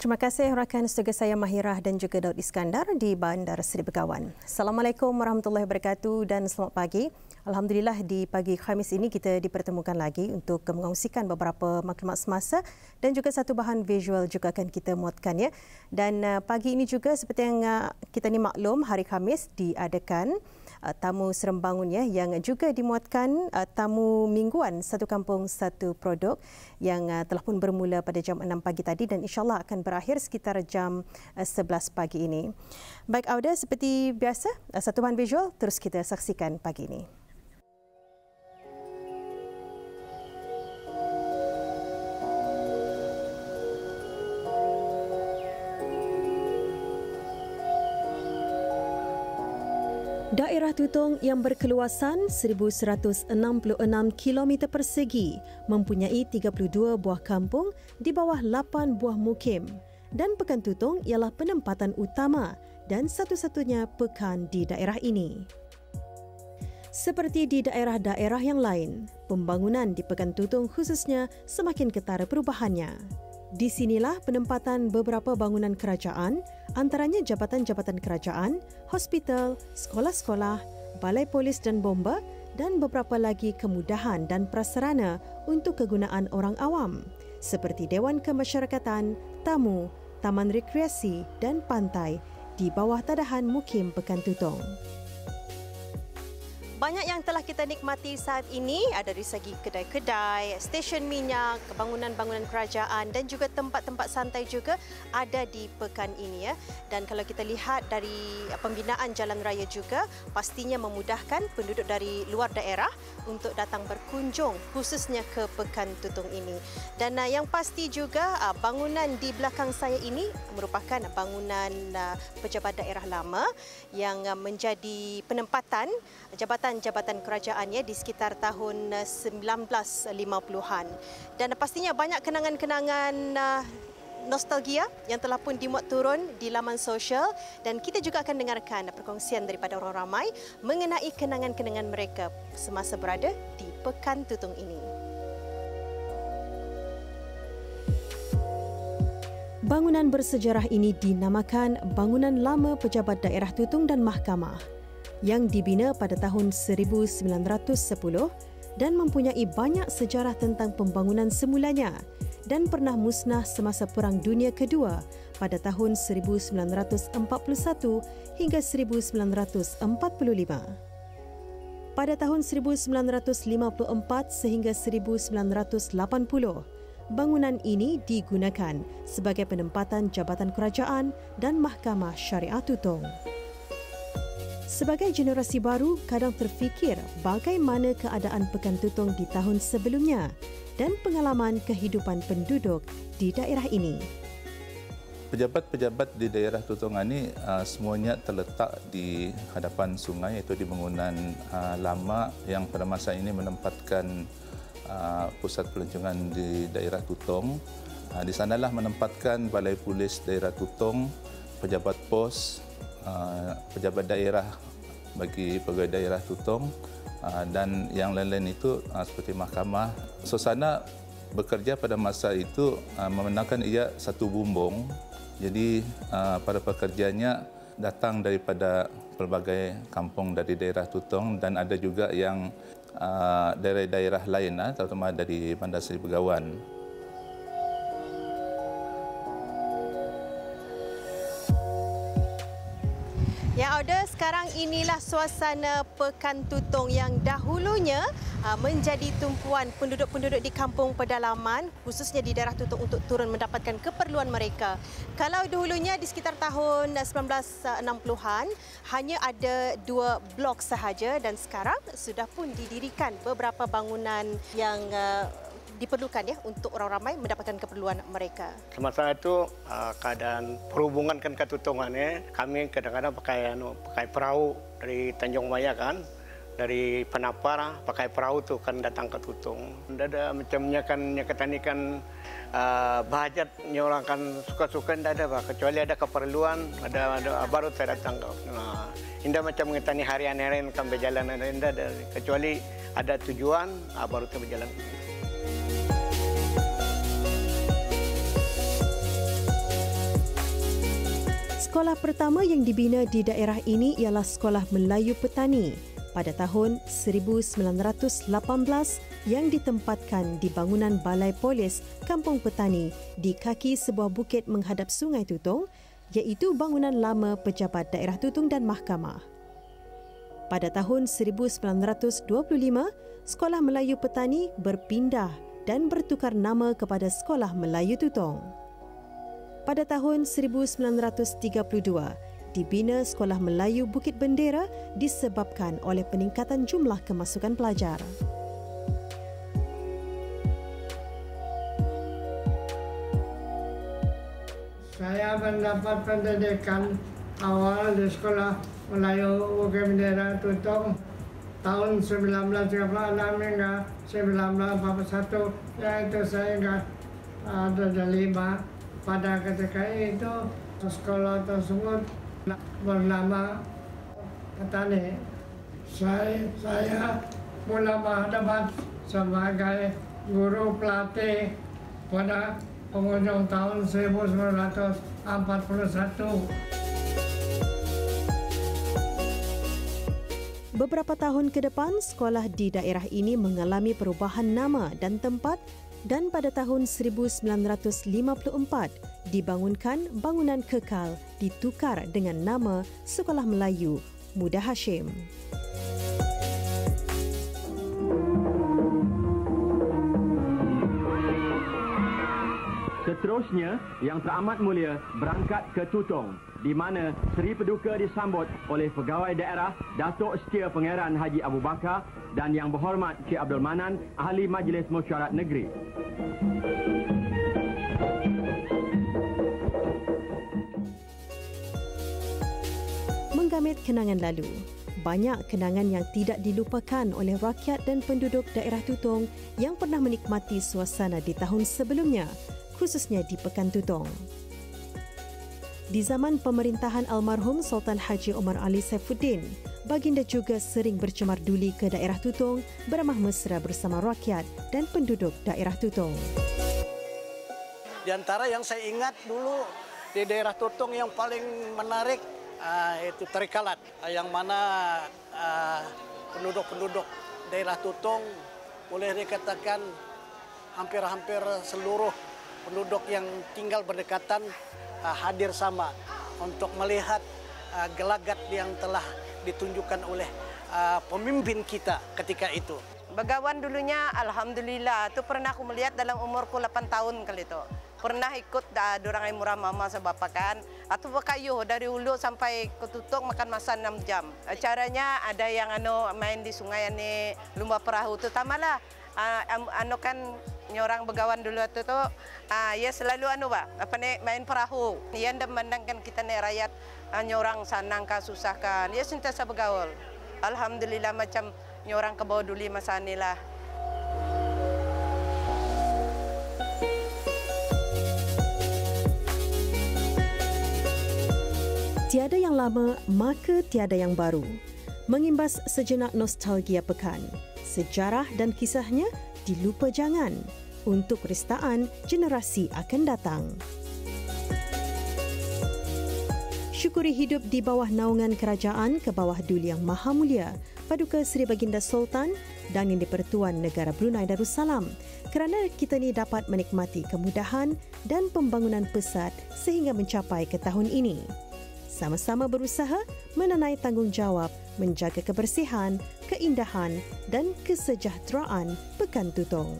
Terima kasih rakan studio saya Mahirah dan juga Daud Iskandar di Bandar Seri Begawan. Assalamualaikum warahmatullahi wabarakatuh dan selamat pagi. Alhamdulillah di pagi Khamis ini kita dipertemukan lagi untuk mengongsikan beberapa maklumat semasa dan juga satu bahan visual juga akan kita muatkan ya. Dan pagi ini juga seperti yang kita ni maklum, hari Khamis diadakan tamu serembangun ya, yang juga dimuatkan tamu mingguan Satu Kampung Satu Produk yang telah pun bermula pada jam 6 pagi tadi dan insyaAllah akan berakhir sekitar jam 11 pagi ini. Baik Auda, seperti biasa satu bahan visual terus kita saksikan pagi ini. Daerah Tutong yang berkeluasan 1,166 km persegi mempunyai 32 buah kampung di bawah 8 buah mukim dan Pekan Tutong ialah penempatan utama dan satu-satunya pekan di daerah ini. Seperti di daerah-daerah yang lain, pembangunan di Pekan Tutong khususnya semakin ketara perubahannya. Di sinilah penempatan beberapa bangunan kerajaan, antaranya jabatan-jabatan kerajaan, hospital, sekolah-sekolah, balai polis dan bomba dan beberapa lagi kemudahan dan prasarana untuk kegunaan orang awam seperti Dewan Kemasyarakatan, tamu, taman rekreasi dan pantai di bawah tadahan mukim Pekan Tutong. Banyak yang telah kita nikmati saat ini ada dari segi kedai-kedai, stesen minyak, bangunan-bangunan kerajaan dan juga tempat-tempat santai juga ada di pekan ini ya. Dan kalau kita lihat dari pembinaan jalan raya juga pastinya memudahkan penduduk dari luar daerah untuk datang berkunjung khususnya ke Pekan Tutong ini. Dan yang pasti juga bangunan di belakang saya ini merupakan bangunan pejabat daerah lama yang menjadi penempatan jabatan kerajaannya di sekitar tahun 1950-an. Dan pastinya banyak kenangan-kenangan nostalgia yang telah pun dimuat turun di laman sosial dan kita juga akan dengarkan perkongsian daripada orang ramai mengenai kenangan-kenangan mereka semasa berada di Pekan Tutong ini. Bangunan bersejarah ini dinamakan Bangunan Lama Pejabat Daerah Tutong dan Mahkamah yang dibina pada tahun 1910 dan mempunyai banyak sejarah tentang pembangunan semulanya dan pernah musnah semasa Perang Dunia Kedua pada tahun 1941 hingga 1945. Pada tahun 1954 sehingga 1980, bangunan ini digunakan sebagai penempatan Jabatan Kerajaan dan Mahkamah Syariah Tutong. Sebagai generasi baru, kadang terfikir bagaimana keadaan Pekan Tutong di tahun sebelumnya dan pengalaman kehidupan penduduk di daerah ini. Pejabat-pejabat di daerah Tutong ini semuanya terletak di hadapan sungai, iaitu di bangunan lama yang pada masa ini menempatkan pusat pelancongan di daerah Tutong. Di sanalah menempatkan Balai Polis Daerah Tutong, pejabat pos, pejabat daerah bagi pegawai daerah Tutong dan yang lain-lain itu seperti mahkamah. Suasana bekerja pada masa itu memandangkan ia satu bumbung. Jadi para pekerjanya datang daripada pelbagai kampung dari daerah Tutong dan ada juga yang daerah-daerah lain terutama dari Bandar Seri Begawan. Ya Auda, sekarang inilah suasana Pekan Tutong yang dahulunya menjadi tumpuan penduduk-penduduk di kampung pedalaman khususnya di daerah Tutong untuk turun mendapatkan keperluan mereka. Kalau dahulunya di sekitar tahun 1960-an hanya ada 2 blok sahaja dan sekarang sudah pun didirikan beberapa bangunan yang diperlukan ya untuk orang ramai mendapatkan keperluan mereka. Semasa itu keadaan perhubungan kan ke Tutongan kami kadang-kadang pakai perahu dari Tanjung Maya kan, dari Penapar pakai perahu tu kan datang ke Tutong. Ada macamnya kan nyakatani kan bahajat orang kan suka-suka tidak ada kecuali ada keperluan ada baru saya datang ke. Indah macam ngetani harian-harian kan berjalan indah kecuali ada tujuan baru tu berjalan. Sekolah pertama yang dibina di daerah ini ialah Sekolah Melayu Petani pada tahun 1918 yang ditempatkan di bangunan Balai Polis Kampung Petani di kaki sebuah bukit menghadap Sungai Tutong, iaitu bangunan lama Pejabat Daerah Tutong dan Mahkamah. Pada tahun 1925, Sekolah Melayu Petani berpindah dan bertukar nama kepada Sekolah Melayu Tutong. Pada tahun 1932, dibina Sekolah Melayu Bukit Bendera disebabkan oleh peningkatan jumlah kemasukan pelajar. Saya mendapat pendidikan awal di Sekolah Melayu Bukit Bendera Tutong tahun 1936 hingga 1941, yaitu saya ada 5. Pada ketika itu, sekolah tersebut bernama Petani. Saya mula berhadapan sebagai guru pelatih pada penghujung tahun 1941. Beberapa tahun ke depan, sekolah di daerah ini mengalami perubahan nama dan tempat, dan pada tahun 1954 dibangunkan bangunan kekal ditukar dengan nama Sekolah Melayu Muda Hashim. Seterusnya, Yang Teramat Mulia berangkat ke Tutong, di mana Seri Paduka disambut oleh Pegawai Daerah Datuk Setia Pangeran Haji Abu Bakar dan Yang Berhormat Cik Abdul Manan, Ahli Majlis Mesyuarat Negeri. Menggamit kenangan lalu, banyak kenangan yang tidak dilupakan oleh rakyat dan penduduk daerah Tutong yang pernah menikmati suasana di tahun sebelumnya, khususnya di Pekan Tutong. Di zaman pemerintahan almarhum Sultan Haji Omar Ali Saifuddin, baginda juga sering bercemar duli ke daerah Tutong beramah mesra bersama rakyat dan penduduk daerah Tutong. Di antara yang saya ingat dulu di daerah Tutong yang paling menarik itu Terikalat, yang mana penduduk-penduduk daerah Tutong boleh dikatakan hampir-hampir seluruh penduduk yang tinggal berdekatan hadir sama untuk melihat gelagat yang telah ditunjukkan oleh pemimpin kita ketika itu. Begawan dulunya, alhamdulillah, tu pernah aku melihat dalam umurku 8 tahun kali itu. Pernah ikut dorang ai murah mama sebab kan, atau berkayuh dari Hulu sampai ke Tutong makan masa 6 jam. Caranya ada yang main di sungai ini lumba perahu, terutamalah kan nyorang begawan dulu tu ya selalu main perahu. Ia memandangkan kita ni rakyat nyorang sanang kah susah kan. Ia sentiasa bergaul. Alhamdulillah macam nyorang ke bawah duli masa inilah. Tiada yang lama, maka tiada yang baru. Mengimbas sejenak nostalgia pekan, sejarah dan kisahnya dilupa jangan untuk restaan generasi akan datang. Syukuri hidup di bawah naungan kerajaan ke bawah Duli Yang Maha Mulia, Paduka Seri Baginda Sultan dan Yang di-Pertuan Negara Brunei Darussalam, kerana kita ni dapat menikmati kemudahan dan pembangunan pesat sehingga mencapai ke tahun ini. Sama-sama berusaha menenai tanggungjawab menjaga kebersihan, keindahan dan kesejahteraan Pekan Tutong.